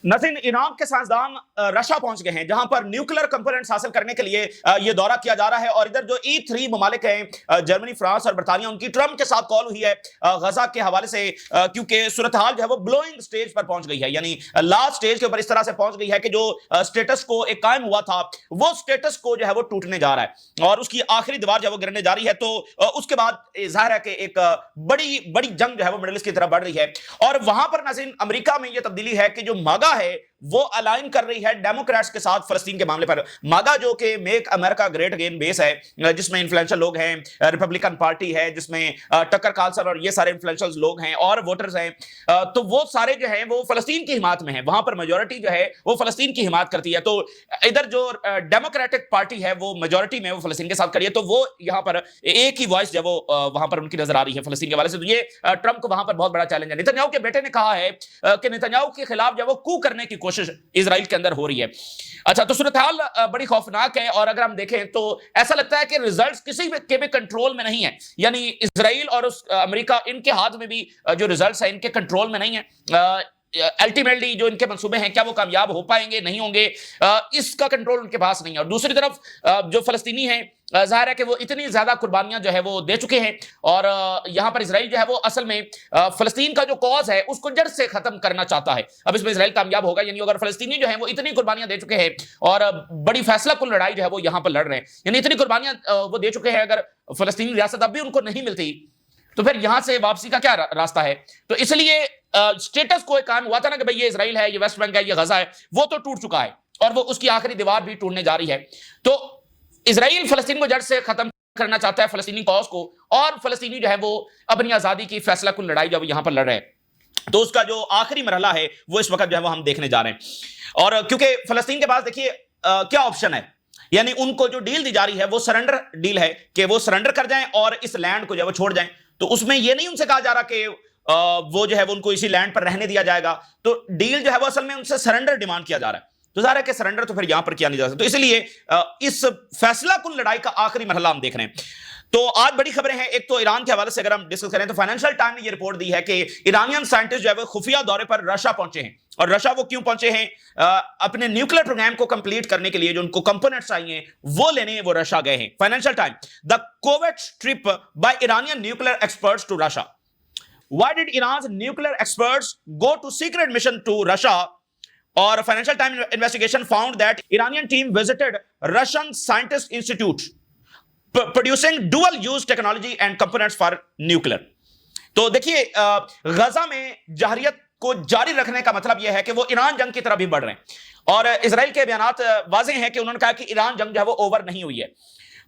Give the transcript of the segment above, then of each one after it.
ناظرین، ایران کے سائنسدان رشا پہنچ گئے ہیں جہاں پر نیوکلر کمپوننٹس حاصل کرنے کے لیے یہ دورہ کیا جا رہا ہے، اور ادھر جو E3 ممالک ہیں جرمنی، فرانس اور برطانیہ، ان کی ٹرمپ کے ساتھ کال ہوئی ہے غزہ کے حوالے سے، کیونکہ صورتحال جو ہے وہ بلوئنگ سٹیج پر پہنچ گئی ہے، یعنی لاسٹ سٹیج کے اوپر اس طرح سے پہنچ گئی ہے کہ جو سٹیٹس کو ایک قائم ہوا تھا وہ سٹیٹس کو جو ہے وہ ٹوٹنے جا رہا ہے اور اس کی آخری دیوار جو ہے وہ گرنے جا رہی ہے۔ تو اس کے بعد ظاہر ہے کہ ایک بڑی جنگ جو ہے وہ مڈل ایسٹ کی طرف بڑھ رہی ہے، اور وہاں پر ناظرین امریکہ میں یہ تبدیلی ہے کہ جو ماگا ہے وہ الائن کر رہی ہے ڈیموکریٹس کے ساتھ فلسطین کے معاملے پر۔ ماگا جو کہ میک امریکہ گریٹ اگین بیس ہے، جس میں انفلوئنشل لوگ ہیں، ریپبلکن پارٹی ہے جس میں ٹکر کارلسن اور یہ سارے انفلوئنشل لوگ ہیں اور ووٹرز ہیں، تو وہ سارے جو ہیں وہ فلسطین کی حمایت میں ہیں، وہاں پر میجورٹی جو ہے وہ فلسطین کی حمایت کرتی ہے۔ تو ادھر جو ڈیموکریٹک پارٹی ہے وہ میجورٹی میں وہ فلسطین کے ساتھ کری ہے، تو وہ یہاں پر ایک ہی وائس جو وہ وہاں پر ان کی نظر آ رہی ہے فلسطین کے حوالے سے۔ تو یہ ٹرمپ کو وہاں پر بہت بڑا چیلنج ہے۔ نتنیاہو کے بیٹے نے کہا ہے کہ نتنیاہو کے خلاف جو وہ کو کرنے کی کوشش اسرائیل کے اندر ہو رہی ہے۔ اچھا، تو صورتحال بڑی خوفناک ہے، اور اگر ہم دیکھیں تو ایسا لگتا ہے کہ ریزلٹس کسی کے بھی کنٹرول میں نہیں ہے، یعنی اسرائیل اور امریکہ ان کے ہاتھ میں بھی جو ریزلٹس ہیں ان کے کنٹرول میں نہیں ہیں۔ الٹیمیٹلی جو ان کے منصوبے ہیں کیا وہ کامیاب ہو پائیں گے، نہیں ہوں گے، اس کا کنٹرول ان کے پاس نہیں ہے۔ اور دوسری طرف جو فلسطینی ہیں ظاہر ہے کہ وہ اتنی زیادہ قربانیاں جو ہے وہ دے چکے ہیں، اور یہاں پر اسرائیل جو ہے وہ اصل میں فلسطین کا جو کاز ہے اس کو جڑ سے ختم کرنا چاہتا ہے۔ اب اس میں اسرائیل کامیاب ہوگا، یعنی اگر فلسطینی جو ہیں وہ اتنی قربانیاں دے چکے ہیں اور بڑی فیصلہ کن لڑائی جو ہے وہ یہاں پر لڑ رہے ہیں، یعنی اتنی قربانیاں وہ دے چکے ہیں، اگر فلسطینی ریاست اب بھی ان کو نہیں ملتی تو پھر یہاں سے واپسی کا کیا راستہ ہے؟ تو اس لیے سٹیٹس کو ایک قائم ہوا تھا نا کہ بھئی یہ اسرائیل ہے، یہ ویسٹ بینک ہے، یہ غزہ ہے، وہ تو ٹوٹ چکا ہے اور وہ اس کی آخری دیوار بھی ٹوٹنے جا رہی ہے۔ تو اسرائیل فلسطین کو جڑ سے ختم کرنا چاہتا ہے، فلسطینی کاز کو، اور فلسطینی جو ہے وہ اپنی آزادی کی فیصلہ کن لڑائی جو یہاں پر لڑ رہے ہیں۔ تو اس کا جو آخری مرحلہ ہے وہ اس وقت جو ہے وہ ہم دیکھنے جا رہے ہیں، اور کیونکہ فلسطین کے پاس دیکھیے کیا آپشن ہے، یعنی ان کو جو ڈیل دی جا رہی ہے وہ سرنڈر ڈیل ہے کہ وہ سرنڈر کر جائیں اور اس لینڈ کو جو ہے وہ چھوڑ جائیں۔ تو اس میں یہ نہیں ان سے کہا جا رہا کہ وہ جو ہے وہ ان کو اسی لینڈ پر رہنے دیا جائے گا، تو ڈیل جو ہے وہ اصل میں ان سے سرنڈر ڈیمانڈ کیا جا رہا ہے۔ تو ظاہر ہے کہ سرنڈر تو پھر یہاں پر کیا نہیں جا سکتا، تو اس لیے اس فیصلہ کن لڑائی کا آخری مرحلہ ہم دیکھ رہے ہیں۔ تو آج بڑی خبریں ہیں، ایک تو ایران کے حوالے سے اگر ہم ڈسکس کریں تو فائنینشل ٹائم نے یہ رپورٹ دی ہے کہ ایرانین سائنٹسٹ جو ہے وہ خفیہ دورے پر رشا پہنچے ہیں، اور رشا وہ کیوں پہنچے ہیں؟ اپنے نیوکلیر پروگرام کو کمپلیٹ کرنے کے لیے جو ان کو کمپوننٹس چاہیے وہ لینے وہ رشا گئے ہیں۔ Financial Times: the covert trip by Iranian nuclear experts to Russia. Why did Iran's nuclear experts go to secret mission to Russia? Or Financial Times investigation found that Iranian team visited Russian Scientist Institute, producing dual-use technology and components for nuclear. تو دیکھیے غزہ میں جہریت کو جاری رکھنے کا مطلب یہ ہے کہ وہ ایران جنگ کی طرف بھی بڑھ رہے ہیں، اور اسرائیل کے بیانات واضح ہیں کہ انہوں نے کہا کہ ایران جنگ جو ہے وہ اوور نہیں ہوئی ہے،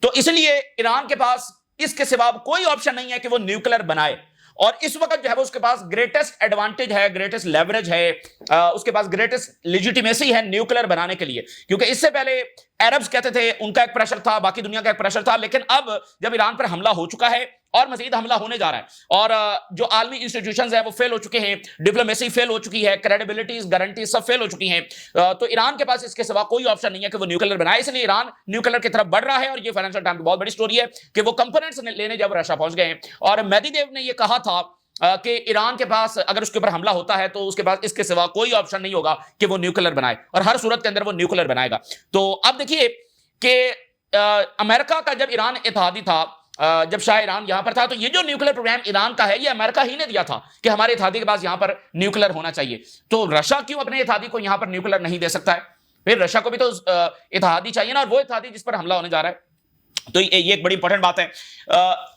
تو اس لیے ایران کے پاس اس کے سوا کوئی آپشن نہیں ہے کہ وہ نیوکلیر بنائے، اور اس وقت جو ہے وہ اس کے پاس گریٹسٹ ایڈوانٹیج ہے، گریٹسٹ لیوریج ہے، اس کے پاس گریٹسٹ لیجیٹیمیسی ہے نیوکلیر بنانے کے لیے، کیونکہ اس سے پہلے عربز کہتے تھے ان کا ایک پریشر تھا، باقی دنیا کا ایک پریشر تھا، لیکن اب جب ایران پر حملہ ہو چکا ہے اور مزید حملہ ہونے جا رہا ہے، اور جو عالمی انسٹیٹیوشنز ہیں وہ فیل ہو چکے ہیں، ڈپلومیسی فیل ہو چکی ہے، کریڈیبلٹیز، گارنٹیز سب فیل ہو چکی ہیں، تو ایران کے پاس اس کے سوا کوئی آپشن نہیں ہے کہ وہ نیوکلیر بنائے، اس لیے ایران نیوکلیر کی طرف بڑھ رہا ہے، اور یہ فائنینشل ٹائم کی بہت بڑی سٹوری ہے کہ وہ کمپوننٹس لینے جب رشا پہنچ گئے ہیں، اور مہدی دیو نے یہ کہا تھا کہ ایران کے پاس اگر اس کے اوپر حملہ ہوتا ہے تو اس کے پاس اس کے سوا کوئی آپشن نہیں ہوگا کہ وہ نیوکلیر بنائے، اور ہر صورت کے اندر وہ نیوکلیر بنائے گا۔ تو اب دیکھیے کہ امریکہ کا جب ایران اتحادی تھا، جب شاہ ایران یہاں پر تھا، تو یہ جو نیوکلیر پروگرام ایران کا ہے یہ امریکہ ہی نے دیا تھا کہ ہمارے اتحادی کے پاس یہاں پر نیوکلیر ہونا چاہیے، تو رشا کیوں اپنے اتحادی کو یہاں پر نیوکلیر نہیں دے سکتا ہے؟ پھر رشا کو بھی تو اتحادی چاہیے نا، اور وہ اتحادی جس پر حملہ ہونے جا رہا ہے، تو یہ ایک بڑی امپورٹنٹ بات ہے۔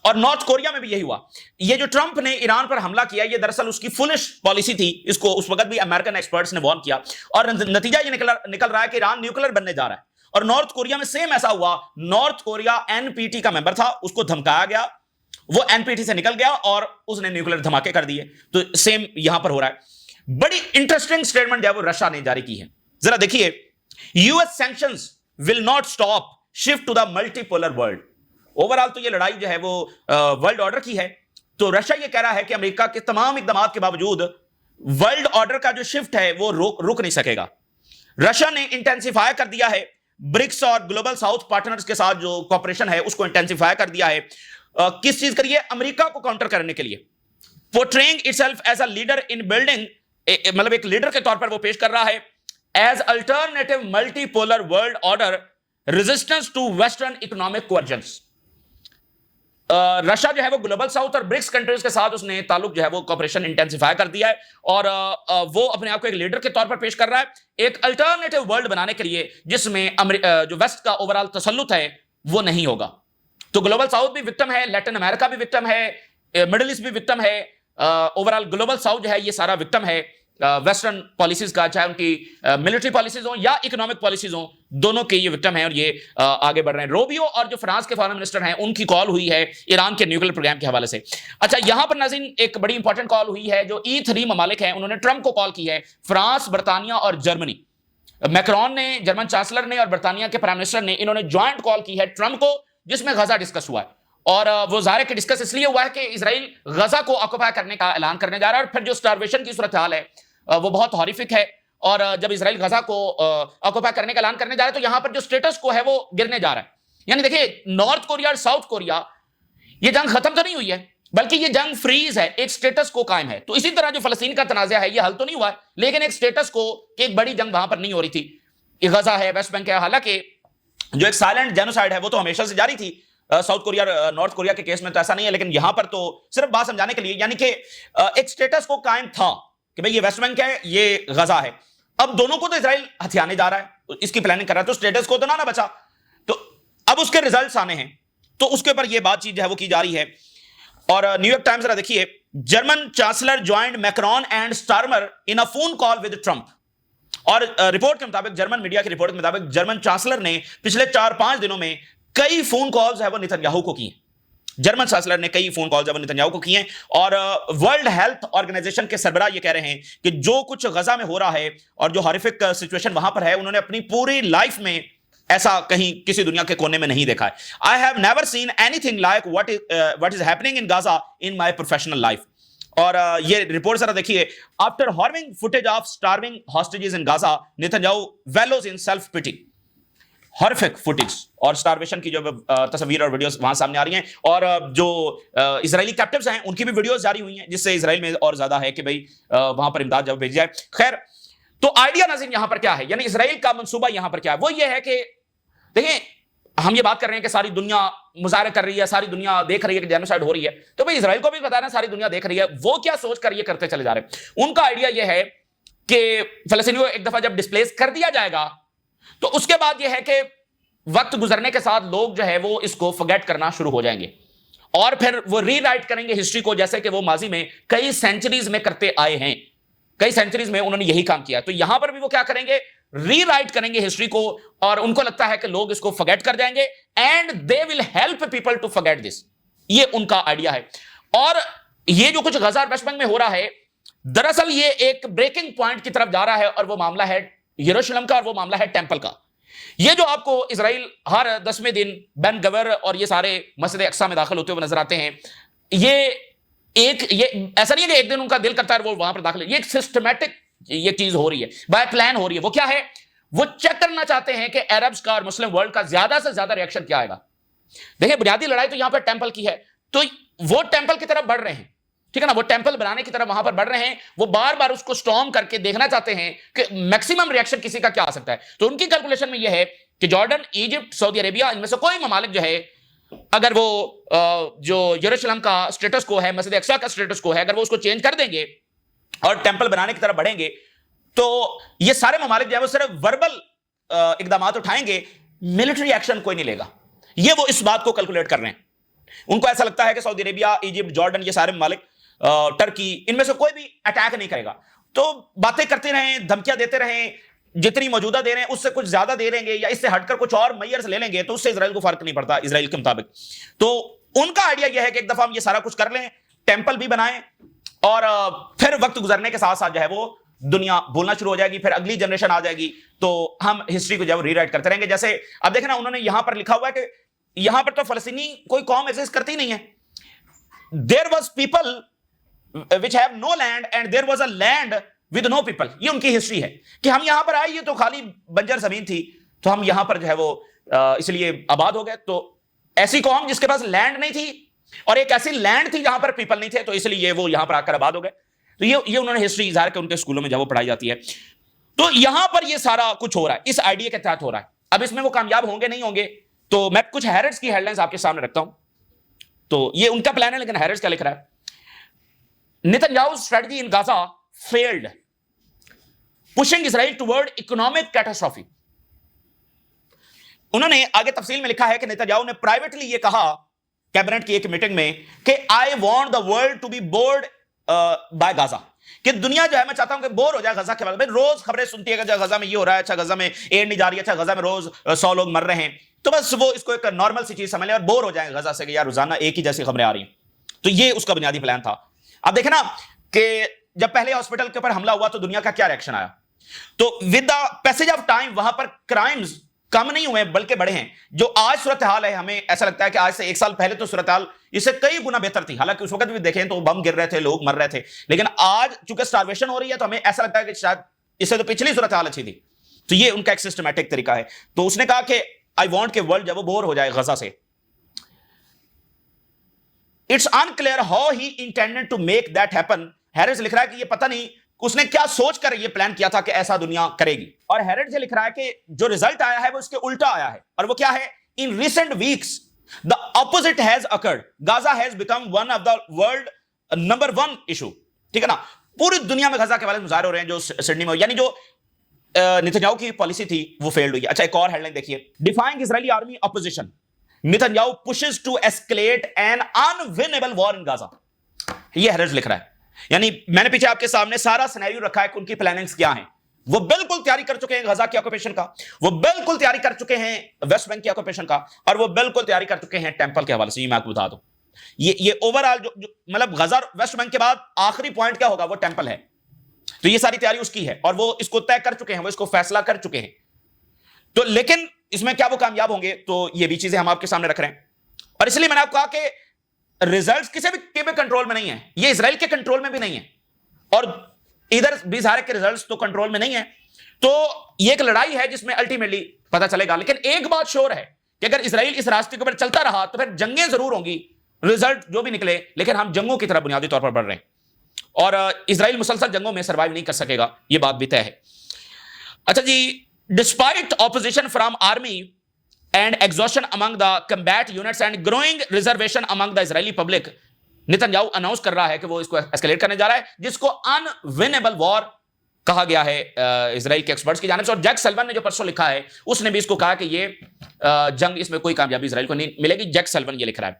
اور نارتھ کوریا میں بھی یہی ہوا، یہ جو ٹرمپ نے ایران پر حملہ کیا یہ دراصل اس کی فولش پالیسی تھی، اس کو اس وقت بھی امریکن ایکسپرٹس نے وارن کیا، اور نتیجہ یہ نکل رہا ہے کہ ایران نیوکلیر بننے جا رہا ہے۔ اور نارتھ کوریا میں سیم ایسا ہوا، نارتھ کوریا NPT کا ممبر تھا، اس کو دھمکایا گیا، وہ NPT سے نکل گیا اور اس نے نیوکلیر دھماکے کر دیے، تو سیم یہاں پر ہو رہا ہے۔ بڑی انٹرسٹنگ سٹیٹمنٹ جو ہے وہ رشا نے جاری کی ہے، ذرا دیکھیے، US sanctions will not stop shift to the multipolar world. Overall تو یہ لڑائی جو ہے وہ ورلڈ آرڈر کی ہے، تو رشا یہ کہہ رہا ہے کہ امریکہ کے تمام اقدامات کے باوجود ورلڈ آرڈر کا جو شفٹ ہے وہ رک نہیں سکے گا۔ رشا نے انٹینسیفائی کر دیا ہے برکس اور گلوبل ساؤتھ پارٹنرز کے ساتھ جو کوپریشن ہے اس کو انٹینسیفائی کر دیا ہے، کس چیز کے لیے؟ امریکہ کو کاؤنٹر کرنے کے لیے، portraying itself as a leader in building مطلب ایک لیڈر کے طور پر وہ پیش کر رہا ہے as alternative multi polar world order resistance to western economic coercion. Russia جو ہے وہ گلوبل ساؤتھ اور برکس کنٹریز کے ساتھ اس نے تعلق جو ہے وہ کوپریشن انٹینسیفائی کر دیا ہے اور وہ اپنے آپ کو ایک لیڈر کے طور پر پیش کر رہا ہے ایک الٹرنیٹو ورلڈ بنانے کے لیے جس میں جو ویسٹ کا اوورال تسلط ہے وہ نہیں ہوگا. تو گلوبل ساؤتھ بھی وکٹم ہے, لیٹن امریکہ بھی وکٹم ہے, مڈل ایسٹ بھی وکٹم ہے, اوورال گلوبل ساؤتھ جو ہے یہ سارا وکٹم ہے ویسٹرن پالیسیز کا, چاہے ان کی ملٹری پالیسیز ہوں یا اکنامک پالیسیز ہوں, دونوں کے یہ وکٹم ہیں اور یہ آگے بڑھ رہے ہیں. روبیو اور جو فرانس کے فارن منسٹر ہیں ان کی کال ہوئی ہے ایران کے نیوکلیر پروگرام کے حوالے سے. اچھا یہاں پر ناظرین ایک بڑی انپورٹنٹ کال ہوئی ہے, جو E3 ممالک ہیں انہوں نے ٹرمپ کو کال کی ہے, فرانس, برطانیہ اور جرمنی. میکرون نے, جرمن چانسلر نے اور برطانیہ کے پرائم منسٹر نے انہوں نے جوائنٹ کال کی ہے ٹرمپ کو, جس میں غزہ ڈسکس ہوا ہے. اور وہ ظاہر ہے کہ ڈسکس اس لیے ہوا ہے کہ اسرائیل غزہ کو آکوپائی کرنے کا اعلان کرنے جا رہا ہے, اور پھر جو سٹارویشن کی صورتحال ہے وہ بہت ہاریفک ہے. اور جب اسرائیل غزہ کو آکوپائی کرنے کا اعلان کرنے جا رہا ہے تو یہاں پر جو سٹیٹس کو ہے وہ گرنے جا رہا ہے. یعنی دیکھیں نارتھ کوریا اور ساؤتھ کوریا, یہ جنگ ختم تو نہیں ہوئی ہے بلکہ یہ جنگ فریز ہے, ایک سٹیٹس کو قائم ہے. تو اسی طرح جو فلسطین کا تنازع ہے یہ حل تو نہیں ہوا ہے لیکن ایک سٹیٹس کو, ایک بڑی جنگ وہاں پر نہیں ہو رہی تھی. یہ غزہ ہے, ویسٹ بینک ہے, حالانکہ جو ایک سائلنٹ جینوسائیڈ ہے وہ تو ہمیشہ سے جاری تھی. ساؤتھ کوریا اور نارتھ کوریا کے کیس میں تو ایسا نہیں ہے, لیکن یہاں پر تو صرف بات سمجھانے کے لیے, یعنی کہ ایک سٹیٹس کو قائم تھا کہ بھئی یہ ویسٹ بینک ہے, یہ غزہ ہے. اب دونوں کو تو اسرائیل ہتھیانے جا رہا ہے, اس کی پلاننگ کر رہا ہے, تو سٹیٹس کو تو نہ بچا. تو اب اس کے ریزلٹس آنے ہیں, تو اس کے اوپر یہ بات چیت جو ہے وہ کی جا رہی ہے. اور نیو یارک ٹائمز ذرا دیکھیے, German chancellor joined Macron and Starmer in a phone call with Trump. اور رپورٹ کے مطابق, جرمن میڈیا کی رپورٹ کے مطابق, جرمن چانسلر نے پچھلے 4-5 دنوں میں کئی فون کالز ہے وہ نتنیاہو کو کی ہیں. جرمن چانسلر نے کئی فون کالز نتنیاہو کو کی ہیں. اور ورلڈ ہیلتھ آرگنائزیشن کے سربراہ یہ کہہ رہے ہیں کہ جو کچھ غزہ میں ہو رہا ہے اور جو ہارفک سچویشن وہاں پر ہے, انہوں نے اپنی پوری لائف میں ایسا کہیں کسی دنیا کے کونے میں نہیں دیکھا ہے. I have never seen anything like what is happening in Gaza in my professional life. اور یہ رپورٹ ذرا دیکھیے, after harrowing footage of starving hostages in Gaza, Netanyahu wallows in self-pity. ہارفک footage اور سٹارویشن کی جو تصویر اور ویڈیوز وہاں سامنے آ رہی ہیں, اور جو اسرائیلی کیپٹیوز ہیں ان کی بھی ویڈیوز جاری ہوئی ہیں, جس سے اسرائیل میں اور زیادہ ہے کہ بھئی وہاں پر امداد جب بھیجی جائے. خیر, تو آئیڈیا ناظرین یہاں پر کیا ہے, یعنی اسرائیل کا منصوبہ یہاں پر کیا ہے, وہ یہ ہے کہ دیکھیں ہم یہ بات کر رہے ہیں کہ ساری دنیا مظاہرہ کر رہی ہے, ساری دنیا دیکھ رہی ہے کہ جینوسائیڈ ہو رہی ہے, تو بھئی اسرائیل کو بھی بتا رہے ہیں ساری دنیا دیکھ رہی ہے, وہ کیا سوچ کر یہ کرتے چلے جا رہے ہیں. ان کا آئیڈیا یہ ہے کہ فلسطینیوں کو ایک دفعہ جب ڈسپلیس کر دیا جائے گا تو اس کے بعد یہ ہے کہ وقت گزرنے کے ساتھ لوگ جو ہے وہ اس کو فگیٹ کرنا شروع ہو جائیں گے, اور پھر وہ ری رائٹ کریں گے ہسٹری کو, جیسے کہ وہ ماضی میں کئی سینچریز میں کرتے آئے ہیں. کئی سینچریز میں انہوں نے یہی کام کیا. تو یہاں پر بھی وہ کیا کریں گے, ری رائٹ کریں گے ہسٹری کو, اور ان کو لگتا ہے کہ لوگ اس کو فگیٹ کر جائیں گے, and they will help people to forget this. یہ ان کا آئیڈیا ہے. اور یہ جو کچھ غزہ اور ویسٹ بینک میں ہو رہا ہے, دراصل یہ ایک بریکنگ پوائنٹ کی طرف جا رہا ہے, اور وہ معاملہ ہے یروشلم کا, اور وہ معاملہ ہے ٹیمپل کا. یہ جو آپ کو اسرائیل ہر 10ویں دن بین گور اور یہ سارے مسجد اقصی میں داخل ہوتے ہوئے نظر آتے ہیں, یہ ایسا نہیں ہے کہ ایک دن ان کا دل کرتا ہے وہ وہاں پر داخل, یہ ایک سسٹمیٹک یہ چیز ہو رہی ہے, بائی پلان ہو رہی ہے. وہ کیا ہے, وہ چیک کرنا چاہتے ہیں کہ عربز کا اور مسلم ورلڈ کا زیادہ سے زیادہ ریئیکشن کیا آئے گا. دیکھیں بنیادی لڑائی تو یہاں پر ٹیمپل کی ہے, تو وہ ٹیمپل کی طرف بڑھ رہے ہیں, ٹھیک ہے نا, وہ ٹیمپل بنانے کی طرف وہاں پر بڑھ رہے ہیں. وہ بار بار اس کو سٹارم کر کے دیکھنا چاہتے ہیں کہ میکسیمم ریئیکشن کسی کا کیا آ سکتا ہے. تو ان کی کیلکولیشن میں یہ ہے کہ جارڈن, ایجپٹ, سعودی عربیہ, ان میں سے کوئی ممالک جو ہے اگر وہ جو یروشلم کا سٹیٹس کو ہے, مسجد اقصی کا سٹیٹس کو ہے, اگر وہ اس کو چینج کر دیں گے اور ٹیمپل بنانے کی طرف بڑھیں گے, تو یہ سارے ممالک جو ہے وہ صرف وربل اقدامات اٹھائیں گے, ملٹری ایکشن کوئی نہیں لے گا. یہ وہ اس بات کو کیلکولیٹ کر رہے ہیں. ان کو ایسا لگتا ہے کہ سعودی عربیہ, ایجپٹ, جارڈن, یہ سارے ممالک, ٹرکی, ان میں سے کوئی بھی اٹیک نہیں کرے گا. تو باتیں کرتے رہیں, دھمکیاں دیتے رہیں, جتنی موجودہ دے رہے ہیں اس سے کچھ زیادہ دے لیں گے یا اس سے ہٹ کر کچھ اور میئرز لے لیں گے, تو اس سے اسرائیل کو فرق نہیں پڑتا اسرائیل کے مطابق. تو ان کا آئیڈیا یہ ہے کہ ایک دفعہ ہم یہ سارا کچھ کر لیں, ٹیمپل بھی بنائیں, اور پھر وقت گزرنے کے ساتھ ساتھ جو ہے وہ دنیا بولنا شروع ہو جائے گی, پھر اگلی جنریشن آ جائے گی, تو ہم ہسٹری کو جو ہے ری رائٹ کرتے رہیں گے. جیسے اب دیکھیں نا, انہوں نے یہاں پر لکھا ہوا ہے کہ یہاں پر تو فلسطینی کوئی قوم ایگزسٹ کرتی نہیں ہے. There was people which have no land and there was a land with no people. یہ ان کی ہسٹری ہے کہ ہم یہاں پر آئے, یہ تو خالی بنجر زمین تھی, تو ہم یہاں پر جو ہے وہ اس لیے آباد ہو گئے. تو ایسی قوم جس کے پاس لینڈ نہیں تھی اور ایک ایسی لینڈ تھی جہاں پر پیپل نہیں تھے, تو اس لیے وہ یہاں پر آ کر آباد ہو گئے. تو یہ انہوں نے ہسٹری ظاہر کہ ان کے اسکولوں میں جب وہ پڑھائی جاتی ہے. تو یہاں پر یہ سارا کچھ ہو رہا ہے, اس آئیڈیا کے تحت ہو رہا ہے. اب اس میں وہ کامیاب ہوں گے نہیں ہوں گے, تو میں کچھ ہیرڈز کی ہیڈ لائنز آپ کے سامنے رکھتا ہوں. تو یہ ان کا پلان ہے, لیکن ہیرڈز کیا لکھ رہا ہے؟ نیتنیاہو's strategy in Gaza failed, pushing Israel toward economic catastrophe. انہوں نے آگے تفصیل میں لکھا ہے کہ نیتنیاہو نے پرائیویٹلی یہ کہا کیبنٹ کی ایک میٹنگ میں کہ I want the world to be bored by Gaza, کہ دنیا جو ہے میں چاہتا ہوں کہ بور ہو جائے غزہ کے بارے میں. روز خبریں سنتی ہے کہ غزہ میں یہ ہو رہا ہے, اچھا غزہ میں ایڈ نہیں جا رہی ہے, اچھا غزہ میں روز 100 لوگ مر رہے ہیں, تو بس وہ اس کو ایک نارمل سی چیز سمجھ لیں اور بور ہو جائیں غزہ سے کہ یار روزانہ ایک ہی جیسی خبریں آ رہی ہیں. تو یہ اس کا بنیادی پلان تھا. اب دیکھیں نا کہ جب پہلے ہاسپٹل کے اوپر حملہ ہوا تو دنیا کا کیا ریئیکشن آیا, تو with the passage of time وہاں پر کرائمز کم نہیں ہوئے بلکہ بڑھے ہیں. جو آج صورتحال ہے, ہمیں ایسا لگتا ہے کہ آج سے 1 سال پہلے تو صورتحال اس سے کئی گنا بہتر تھی. حالانکہ اس وقت بھی دیکھیں تو بم گر رہے تھے, لوگ مر رہے تھے, لیکن آج چونکہ سٹارویشن ہو رہی ہے تو ہمیں ایسا لگتا ہے کہ شاید اس سے تو پچھلی صورتحال اچھی تھی. تو یہ ان کا ایک سسٹمیٹک طریقہ ہے. تو اس نے کہا کہ آئی وانٹ کہ ورلڈ جب وہ بور ہو جائے غزہ سے. It's unclear how he intended to make that happen. Haaretz لکھ رہا ہے کہ یہ پتہ نہیں اس نے کیا سوچ کر یہ پلان کیا تھا کہ ایسا دنیا کرے گی. اور ہیرڈز یہ لکھ رہا ہے کہ جو رزلٹ آیا ہے وہ اس کے الٹا آیا ہے, اور وہ کیا ہے؟ In recent weeks the opposite has occurred. Gaza has become one of the world number one issue. ٹھیک ہے نا, پوری دنیا میں غزہ کے والے مظاہرے ہو رہے ہیں جو سڈنی میں, یعنی جو نیتنیاہو کی پالیسی تھی وہ فیلڈ ہوئی. اچھا ایک اور ہیڈ لائن دیکھیے, defying Israeli army opposition, Netanyahu pushes to escalate an unwinnable war in Gaza. یہ ہیرڈز لکھ رہا ہے. یعنی میں نے پیچھے آپ کے سامنے سارا سینیریو رکھا ہے کہ ان کی پلاننگز کیا ہیں. وہ بالکل تیاری کر چکے ہیں غزہ کی آکوپیشن کا, وہ بالکل تیاری کر چکے ہیں ویسٹ بینک کی آکوپیشن کا, اور وہ بالکل تیاری کر چکے ہیں ٹیمپل کے حوالے سے. یہ میں آپ کو بتا دوں, یہ اوور آل جو مطلب غزہ ویسٹ بینک کے بعد آخری پوائنٹ کیا ہوگا, وہ ٹیمپل ہے. تو یہ ساری تیاری اس کی ہے, اور وہ اس کو طے کر چکے ہیں, وہ اس کو فیصلہ کر چکے ہیں. تو لیکن اس میں کیا وہ کامیاب ہوں گے, تو یہ بھی چیزیں ہم آپ کے سامنے رکھ رہے ہیں. اور اس لیے میں نے آپ کو کہا کہ ریزلٹس کسی بھی کنٹرول میں نہیں ہیں, یہ اسرائیل کے کنٹرول میں بھی نہیں ہے, اور ادھر بھی ظاہر کے ریزلٹس تو کنٹرول میں نہیں ہے. تو یہ ایک لڑائی ہے جس میں الٹیمیٹلی پتہ چلے گا. لیکن ایک بات شور ہے کہ اگر اسرائیل اس راستے کے اوپر چلتا رہا تو پھر جنگیں ضرور ہوں گی, ریزلٹ جو بھی نکلے, لیکن ہم جنگوں کی طرف بنیادی طور پر بڑھ رہے ہیں, اور اسرائیل مسلسل جنگوں میں سروائیو نہیں کر سکے گا, یہ بات بھی طے ہے. اچھا جی, despite opposition from army and exhaustion among the combat units and growing reservation among the Israeli public, Netanyahu announce کر رہا ہے کہ وہ اس کو ایسکیلیٹ کرنے جا رہا ہے, جس کو unwinnable war کہا گیا ہے اسرائیل کے ایکسپرٹس کی جانب سے. اور جیک سلون نے جو پرسوں لکھا ہے اس نے بھی اس کو کہا کہ یہ جنگ, اس میں کوئی کامیابی اسرائیل کو نہیں ملے گی. جیک سلون یہ لکھ رہا ہے.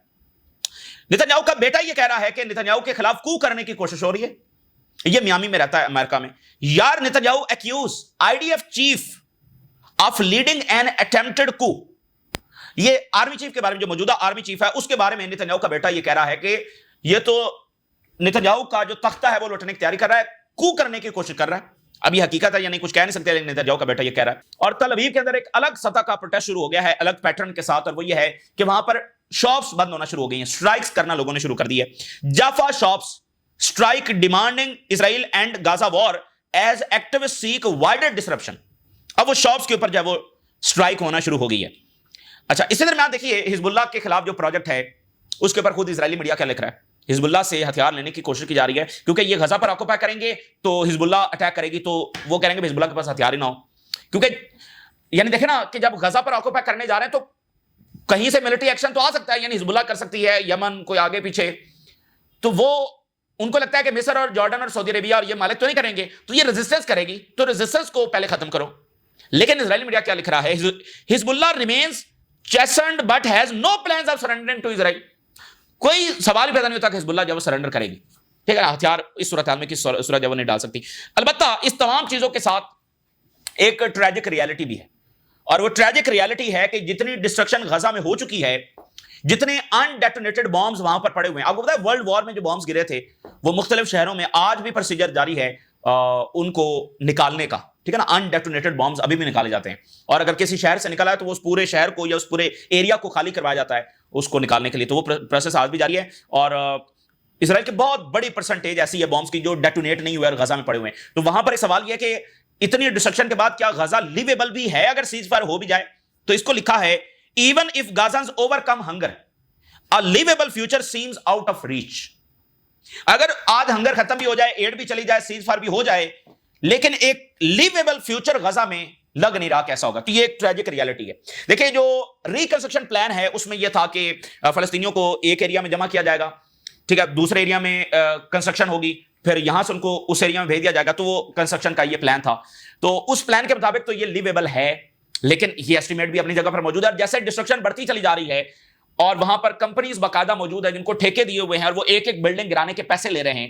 نیتنیاہو کا بیٹا یہ کہہ رہا ہے کہ نیتنیاہو کے خلاف کو کرنے کی کوشش ہو رہی ہے. یہ میامی میں رہتا ہے امریکہ میں. یار نیتنیاہو accuse IDF chief of leading an attempted coup. یہ آرمی چیف کے بارے میں, جو موجودہ آرمی چیف ہے اس کے بارے میں نیتنیاہو کا بیٹا یہ کہہ رہا ہے کہ یہ تو نیتنیاہو کا جو تختہ ہے وہ لوٹنے کی تیاری کر رہا ہے, کو کرنے کی کوشش کر رہا ہے. اب یہ حقیقت ہے یا نہیں کچھ کہہ نہیں سکتے, لیکن نیتنیاہو کا بیٹا یہ کہہ رہا ہے. اور تل ابیب کے اندر ایک الگ سطح کا پروٹیسٹ شروع ہو گیا ہے, الگ پیٹرن کے ساتھ, اور وہ یہ ہے کہ وہاں پر شاپس بند ہونا شروع ہو گئی ہیں, سٹرائکس کرنا لوگوں نے شروع کر دی ہے. Jaffa shops strike demanding Israel and Gaza war as activist seek wider disruption. اب وہ شاپس کے اوپر جو ہے وہ اسٹرائک ہونا شروع ہو گئی ہے. اچھا اسی درمیان دیکھیے حزب اللہ کے خلاف جو پروجیکٹ ہے اس کے اوپر خود اسرائیلی میڈیا کیا لکھ رہا ہے. حزب اللہ سے ہتھیار لینے کی کوشش کی جا رہی ہے, کیونکہ یہ غزہ پر آکوپائی کریں گے تو حزب اللہ اٹیک کرے گی, تو وہ کہیں گے حزب اللہ کے پاس ہتھیار ہی نہ ہو. کیونکہ یعنی دیکھیں نا کہ جب غزہ پر آکوپائی کرنے جا رہے ہیں تو کہیں سے ملٹری ایکشن تو آ سکتا ہے, یعنی حزب اللہ کر سکتی ہے, یمن کوئی آگے پیچھے, تو وہ ان کو لگتا ہے کہ مصر اور جارڈن اور سعودی عربیہ اور یہ مالک تو نہیں کریں گے, تو یہ ریزسٹنس کرے گی, تو ریزسٹنس کو پہلے ختم کرو. لیکن اسرائیلی میڈیا کیا لکھ رہا ہے, حزب اللہ remains chastened but has no plans of surrendering to Israel. کوئی سوال پیدا نہیں ہوتا کہ حزب اللہ جب وہ سرنڈر کرے گی, ٹھیک ہے نا, ہتھیار اس صورتحال میں کس صورت جب وہ نہیں ڈال سکتی. البتہ اس تمام چیزوں کے ساتھ ایک ٹریجک ریالٹی بھی ہے, اور وہ ٹریجک ریالٹی ہے کہ جتنی ڈسٹرکشن غزہ میں ہو چکی ہے, جتنے انڈیٹونیٹڈ بامز وہاں پر پڑے ہوئے ہیں. آپ کو پتا ہے ورلڈ وار میں جو بامز گرے تھے وہ مختلف شہروں میں آج بھی پروسیجر جاری ہے ان کو نکالنے کا, ٹھیک ہے نا. انڈیٹونیٹڈ بامز ابھی بھی نکالے جاتے ہیں, اور اگر کسی شہر سے نکلا ہے تو وہ اس پورے شہر کو یا اس پورے ایریا کو خالی کروایا جاتا ہے اس کو نکالنے کے لیے. تو وہ پروسیس آج بھی جاری ہے, اور اسرائیل کی بہت بڑی پرسنٹیج ایسی ہے بامز کی جو ڈیٹونیٹ نہیں ہوئے اور غزہ میں پڑے ہوئے ہیں. تو وہاں پر ایک سوال یہ ہے کہ اتنی ڈسٹرکشن کے بعد کیا غزہ لیویبل بھی ہے اگر سیز فائر ہو بھی جائے؟ تو اس کو لکھا ہے even if Gazans overcome hunger a livable future seems out of reach. اگر آج ہنگر ختم بھی ہو جائے, ایڈ بھی چلی جائے, سیز فائر بھی ہو جائے, لیکن ایک لیویبل فیوچر غزہ میں لگ نہیں رہا کیسا ہوگا. تو یہ ایک ٹریجک ریالٹی ہے. دیکھیں جو ریکنسٹرکشن پلان ہے اس میں یہ تھا کہ فلسطینیوں کو ایک ایریا میں جمع کیا جائے گا, ٹھیک ہے, دوسرے ایریا میں کنسٹرکشن ہوگی, پھر یہاں سے ان کو اس ایریا میں بھیج دیا جائے گا. تو وہ کنسٹرکشن کا یہ پلان تھا. تو اس پلان کے مطابق تو یہ لیویبل ہے, لیکن یہ ایسٹیمیٹ بھی اپنی جگہ پر موجود ہے. جیسے ڈسٹرکشن بڑھتی چلی جا رہی ہے اور وہاں پر کمپنیز باقاعدہ موجود ہیں جن کو ٹھیکے دیے ہوئے ہیں اور وہ ایک ایک بلڈنگ گرانے کے پیسے لے رہے ہیں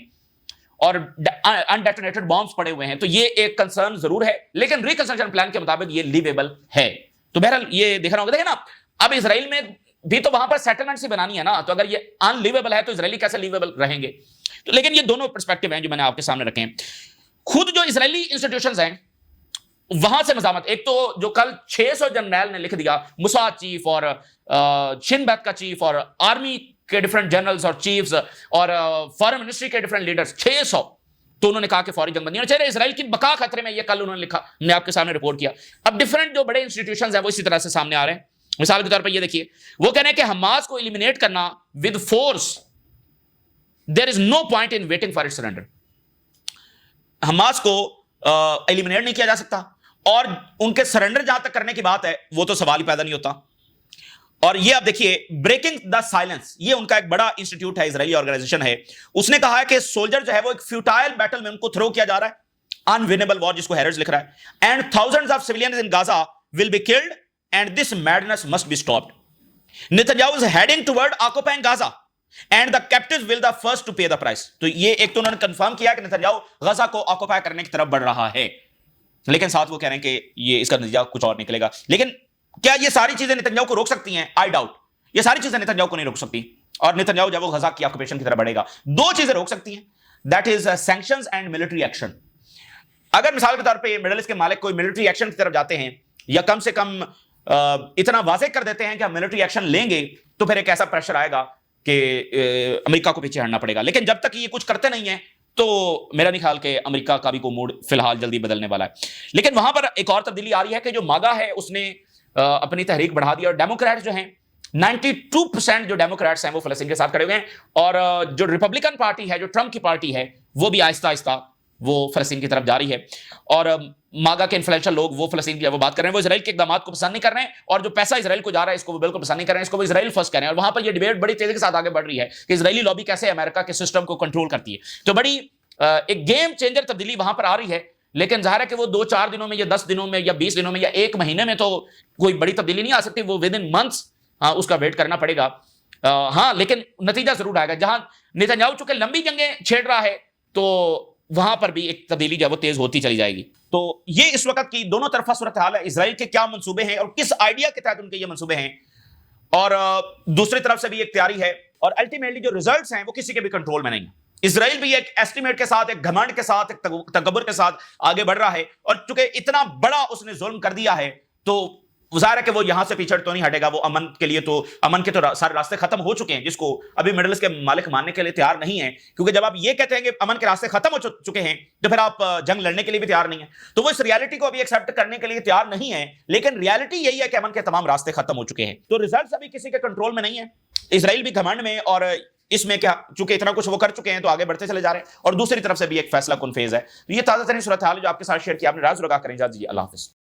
اور انڈیٹونیٹڈ بامبس پڑے ہوئے ہیں, تو یہ ایک کنسرن ضرور ہے, لیکن ریکنسٹرکشن پلان کے مطابق یہ لیویبل ہے. تو بہرحال یہ دیکھنا ہوگا. دیکھیں نا, اب اسرائیل میں بھی تو وہاں پر سیٹلمنٹس ہی بنانی ہے نا, تو اگر یہ ان لیویبل ہے تو اسرائیلی کیسے لیویبل رہیں گے؟ تو لیکن یہ دونوں پرسپیکٹو ہیں جو میں نے آپ کے سامنے رکھے ہیں. خود جو اسرائیلی انسٹیٹیوشنز ہیں وہاں سے مزاحمت, ایک تو جو کل 600 جنرل نے لکھ دیا, موساد چیف اور شن بیت کا چیف اور آرمی کے ڈیفرنٹ جنرلز اور چیفز اور فارن منسٹری کے ڈیفرنٹ لیڈرز 600, تو انہوں نے کہا کہ فوری جنگ بندی ہونا چاہیے, اسرائیل کی بقا خطرے میں. یہ کل انہوں نے لکھا, میں آپ کے سامنے رپورٹ کیا. اب ڈیفرنٹ جو بڑے انسٹیٹیوشنز ہیں وہ اسی طرح سے سامنے آ رہے ہیں. مثال کے طور پر یہ دیکھیے, وہ کہہ رہے ہیں کہ حماس کو ایلیمینیٹ کرنا with force, there is no point in waiting for it surrender. Hamas کو ایلیمینیٹ نہیں کیا جا سکتا, اور ان کے سرنڈر جہاں تک کرنے کی بات ہے وہ تو سوال ہی پیدا نہیں ہوتا. اور یہ آپ دیکھیے, بریکنگ دا سائلنس, یہ ان کا ایک بڑا انسٹیٹیوٹ ہے, اسرائیلی آرگنائزیشن ہے. اس نے کہا ہے کہ سولجر جو ہے وہ ایک فیوٹائل بیٹل میں ان کو تھرو کیا جا رہا ہے, انوینیبل وار جس کو ہیرڈز لکھ رہا ہے, and thousands of civilians in Gaza will be killed and this madness must be stopped. Netanyahu is heading toward occupying Gaza and the captives will the first to pay the price. تو یہ ایک تو انہوں نے confirm کیا کہ نیتنیاہو غزہ کو occupy کرنے کی طرف بڑھ رہا ہے, لیکن ساتھ وہ کہہ رہے ہیں کہ یہ اس کا نتیجہ کچھ اور نکلے گا. لیکن کیا یہ ساری چیزیں نیتنیاہو کو روک سکتی ہیں؟ I doubt. یہ ساری چیزیں نیتنیاہو کو نہیں روک سکتی, اور نیتنیاہو جب وہ غزہ کی آکوپیشن کی طرف بڑھے گا, دو چیزیں روک سکتی ہیں, that is sanctions and military action. اگر مثال کے طور پہ مڈل ایسٹ کے مالک کوئی ملٹری ایکشن کی طرف جاتے ہیں, یا کم سے کم اتنا واضح کر دیتے ہیں کہ ہم ملٹری ایکشن لیں گے, تو پھر ایک ایسا پریشر آئے گا کہ امریکہ کو پیچھے ہٹنا پڑے گا. لیکن جب تک یہ کچھ کرتے نہیں ہیں تو میرا نہیں خیال کہ امریکہ کا بھی کوئی موڈ فی الحال جلدی بدلنے والا ہے. لیکن وہاں پر ایک اور تبدیلی آ رہی ہے کہ جو ماگا ہے اس نے اپنی تحریک بڑھا دی, اور ڈیموکریٹس جو ہیں 92% جو ڈیموکریٹس ہیں وہ فلسطین کے ساتھ کھڑے ہوئے ہیں, اور جو ریپبلکن پارٹی ہے, جو ٹرمپ کی پارٹی ہے, وہ بھی آہستہ آہستہ وہ فلسطین کی طرف جا رہی ہے. اور ماگا کے انفلوئنشل لوگ وہ فلسطین کی وہ بات کر رہے ہیں, وہ اسرائیل کے اقدامات کو پسند نہیں کر رہے ہیں, اور جو پیسہ اسرائیل کو جا رہا ہے اس کو وہ بالکل پسند نہیں کر رہے ہیں, اس کو وہ اسرائیل فرسٹ کہہ رہے ہیں. اور وہاں پر یہ ڈیبیٹ بڑی تیزی کے ساتھ آگے بڑھ رہی ہے کہ اسرائیلی لابی کیسے امریکہ کے سسٹم کو کنٹرول کرتی ہے. تو بڑی ایک گیم چینجر تبدیلی وہاں پر آ رہی ہے. لیکن ظاہر ہے کہ وہ 2-4 دنوں میں یا 10 دنوں میں یا 20 دنوں میں یا 1 مہینے میں تو کوئی بڑی تبدیلی نہیں آ سکتی, وہ ود ان منتھس اس کا ویٹ کرنا پڑے گا. ہاں لیکن نتیجہ ضرور آئے گا. جہاں نیتنیاہو چونکہ لمبی جنگیں چھیڑ رہا ہے تو وہاں پر بھی ایک تبدیلی جو ہے وہ تیز ہوتی چلی جائے گی. تو یہ اس وقت کی دونوں طرفہ صورتحال ہے. اسرائیل کے کیا منصوبے ہیں اور کس آئیڈیا کے تحت ان کے یہ منصوبے ہیں, اور دوسری طرف سے بھی ایک تیاری ہے, اور الٹیمیٹلی جو ریزلٹس ہیں وہ کسی کے بھی کنٹرول میں نہیں. اسرائیل بھی ایک ایسٹیمیٹ کے ساتھ, ایک گھمنڈ کے ساتھ, ایک تکبر کے ساتھ آگے بڑھ رہا ہے, اور چونکہ اتنا بڑا اس نے ظلم کر دیا ہے تو ظاہر ہے کہ وہ یہاں سے پیچھے تو نہیں ہٹے گا. وہ امن کے لیے تو امن کے تو سارے راستے ختم ہو چکے ہیں, جس کو ابھی مڈل ایسٹ کے مالک ماننے کے لیے تیار نہیں ہیں, کیونکہ جب آپ یہ کہتے ہیں کہ امن کے راستے ختم ہو چکے ہیں تو پھر آپ جنگ لڑنے کے لیے بھی تیار نہیں ہیں. تو وہ اس ریالٹی کو ابھی ایکسیپٹ کرنے کے لیے تیار نہیں ہے, لیکن ریالٹی یہی ہے کہ امن کے تمام راستے ختم ہو چکے ہیں. تو ریزلٹس ابھی کسی کے کنٹرول میں نہیں ہے. اسرائیل بھی گھمنڈ میں, اور اس میں کیا چونکہ اتنا کچھ وہ کر چکے ہیں تو آگے بڑھتے چلے جا رہے ہیں, اور دوسری طرف سے بھی ایک فیصلہ کن فیز ہے. یہ تازہ ترین صورتحال جو آپ کے ساتھ شیئر کیا, آپ نے راز لگا کریں. اللہ حافظ.